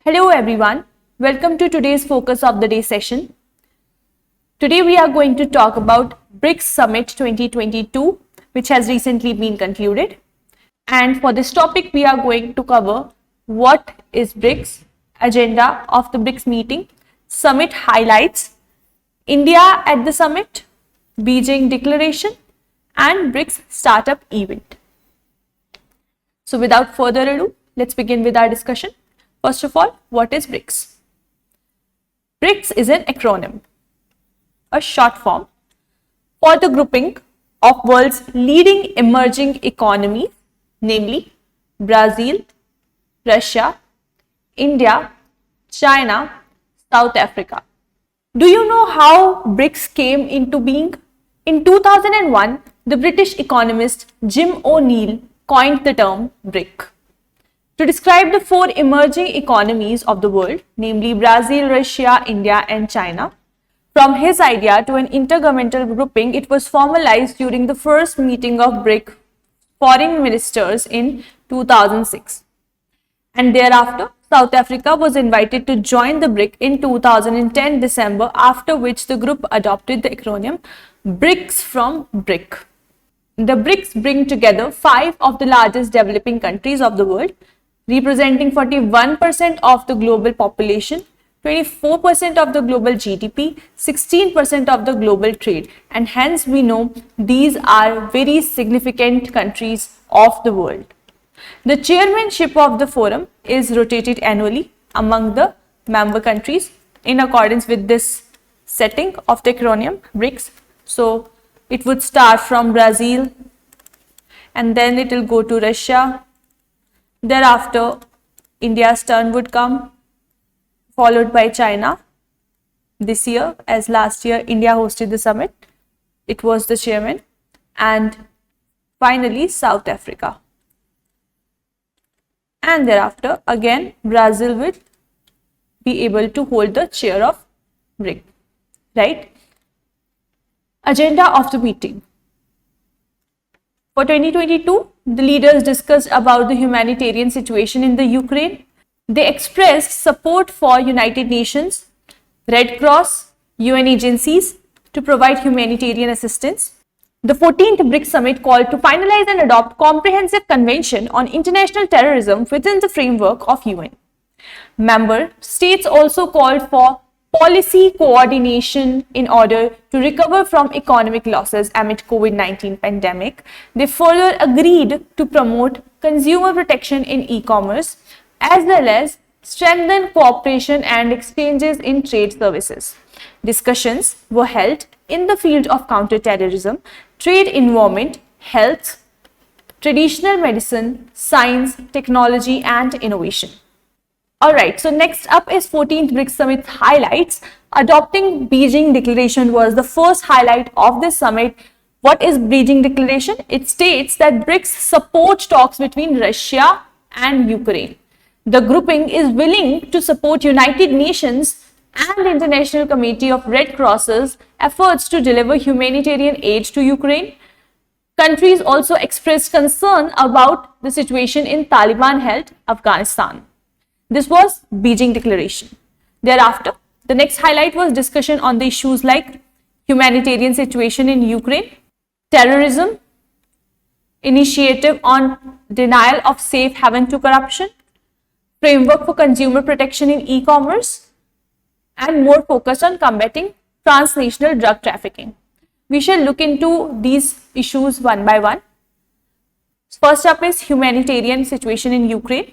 Hello everyone, welcome to today's Focus of the Day session. Today we are going to talk about BRICS Summit 2022, which has recently been concluded. And for this topic, we are going to cover what is BRICS, agenda of the BRICS meeting, summit highlights, India at the summit, Beijing Declaration, and BRICS Startup Event. So without further ado, let's begin with our discussion. First of all, what is BRICS? BRICS is an acronym, a short form for the grouping of world's leading emerging economies, namely Brazil, Russia, India, China, South Africa. Do you know how BRICS came into being? In 2001, the British economist Jim O'Neill coined the term BRIC to describe the four emerging economies of the world, namely Brazil, Russia, India, and China. From his idea to an intergovernmental grouping, it was formalized during the first meeting of BRIC foreign ministers in 2006. And thereafter, South Africa was invited to join the BRIC in 2010 December, after which the group adopted the acronym BRICS from BRIC. The BRICS bring together 5 of the largest developing countries of the world, representing 41% of the global population, 24% of the global GDP, 16% of the global trade, and hence we know these are very significant countries of the world. The chairmanship of the forum is rotated annually among the member countries in accordance with this setting of the acronym BRICS. So it would start from Brazil and then it will go to Russia. Thereafter, India's turn would come, followed by China. This year, as last year, India hosted the summit. It was the chairman. And finally, South Africa. And thereafter, again, Brazil will be able to hold the chair of BRIC, right? Agenda of the meeting. For 2022, the leaders discussed about the humanitarian situation in the Ukraine. They expressed support for United Nations, Red Cross, UN agencies to provide humanitarian assistance. The 14th BRICS Summit called to finalize and adopt comprehensive convention on international terrorism within the framework of UN. Member states also called for policy coordination in order to recover from economic losses amid COVID-19 pandemic. They further agreed to promote consumer protection in e-commerce as well as strengthen cooperation and exchanges in trade services. Discussions were held in the field of counter-terrorism, trade environment, health, traditional medicine, science, technology, and innovation. Alright, so next up is 14th BRICS Summit highlights. Adopting Beijing Declaration was the first highlight of this summit. What is Beijing Declaration? It states that BRICS support talks between Russia and Ukraine. The grouping is willing to support United Nations and the International Committee of Red Crosses efforts to deliver humanitarian aid to Ukraine. Countries also expressed concern about the situation in Taliban-held Afghanistan. This was Beijing Declaration. Thereafter, the next highlight was discussion on the issues like humanitarian situation in Ukraine, terrorism, initiative on denial of safe haven to corruption, framework for consumer protection in e-commerce, and more focus on combating transnational drug trafficking. We shall look into these issues one by one. First up is humanitarian situation in Ukraine.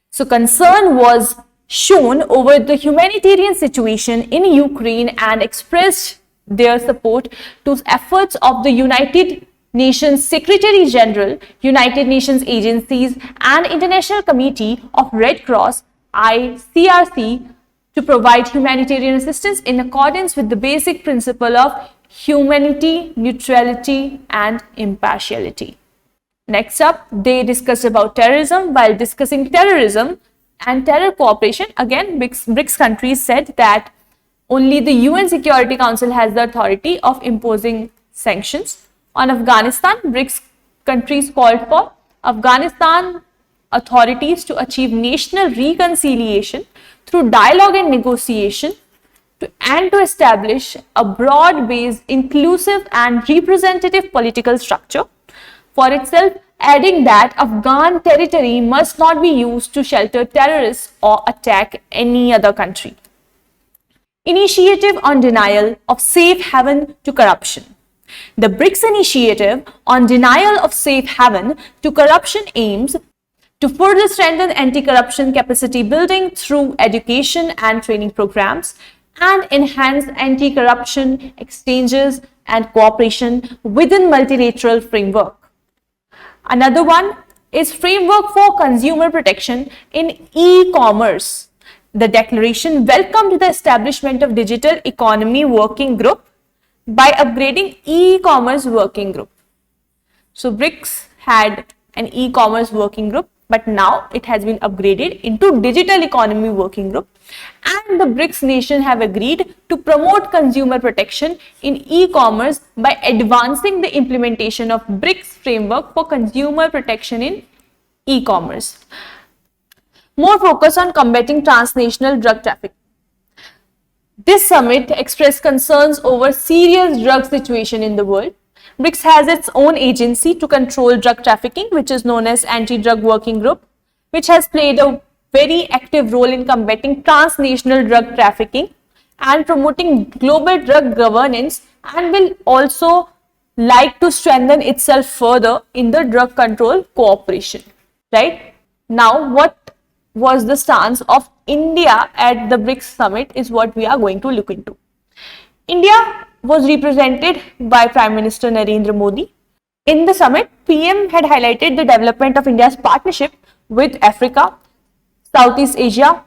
So concern was shown over the humanitarian situation in Ukraine and expressed their support to efforts of the United Nations Secretary General, United Nations agencies, and International Committee of Red Cross (ICRC) to provide humanitarian assistance in accordance with the basic principle of humanity, neutrality, and impartiality. Next up, they discussed about terrorism. While discussing terrorism and terror cooperation, again, BRICS countries said that only the UN Security Council has the authority of imposing sanctions. On Afghanistan, BRICS countries called for Afghanistan authorities to achieve national reconciliation through dialogue and negotiation and to establish a broad-based, inclusive and representative political structure for itself, adding that Afghan territory must not be used to shelter terrorists or attack any other country. Initiative on denial of safe haven to corruption. The BRICS initiative on denial of safe haven to corruption aims to further strengthen anti-corruption capacity building through education and training programs and enhance anti-corruption exchanges and cooperation within multilateral framework. Another one is framework for consumer protection in e-commerce. The declaration welcomed the establishment of digital economy working group by upgrading e-commerce working group. So BRICS had an e-commerce working group, but now it has been upgraded into digital economy working group, and the BRICS nations have agreed to promote consumer protection in e-commerce by advancing the implementation of BRICS framework for consumer protection in e-commerce. More focus on combating transnational drug trafficking. This summit expressed concerns over serious drug situation in the world. BRICS has its own agency to control drug trafficking, which is known as Anti-Drug Working Group, which has played a very active role in combating transnational drug trafficking and promoting global drug governance, and will also like to strengthen itself further in the drug control cooperation. Right? Now, what was the stance of India at the BRICS summit is what we are going to look into. India was represented by Prime Minister Narendra Modi. In the summit, PM had highlighted the development of India's partnership with Africa, Southeast Asia,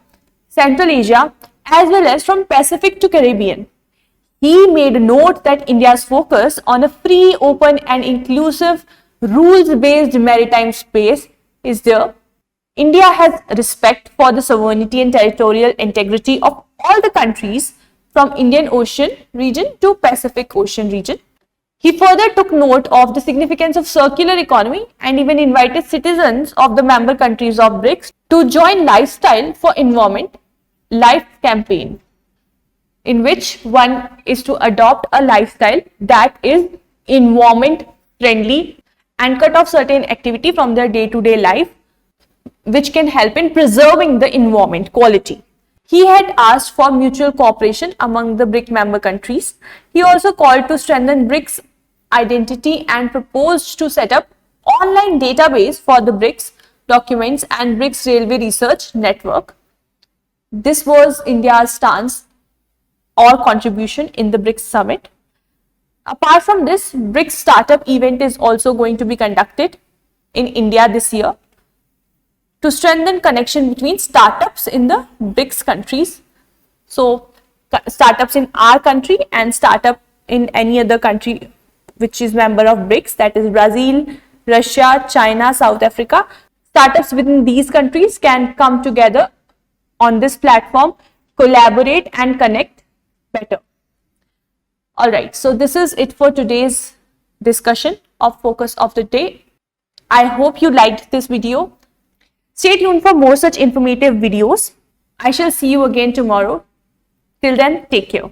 Central Asia, as well as from Pacific to Caribbean. He made note that India's focus on a free, open and inclusive rules-based maritime space is there. India has respect for the sovereignty and territorial integrity of all the countries from Indian Ocean region to Pacific Ocean region. He further took note of the significance of circular economy and even invited citizens of the member countries of BRICS to join Lifestyle for Environment Life campaign, in which one is to adopt a lifestyle that is environment friendly and cut off certain activity from their day-to-day life, which can help in preserving the environment quality. He had asked for mutual cooperation among the BRIC member countries. He also called to strengthen BRICS identity and proposed to set up online database for the BRICS documents and BRICS Railway Research Network. This was India's stance or contribution in the BRICS summit. Apart from this, BRICS startup event is also going to be conducted in India this year to strengthen connection between startups in the BRICS countries. So startups in our country and startup in any other country which is member of BRICS, that is Brazil, Russia, China, South Africa. Startups within these countries can come together on this platform, collaborate and connect better. Alright, so this is it for today's discussion of focus of the day. I hope you liked this video. Stay tuned for more such informative videos. I shall see you again tomorrow. Till then, take care.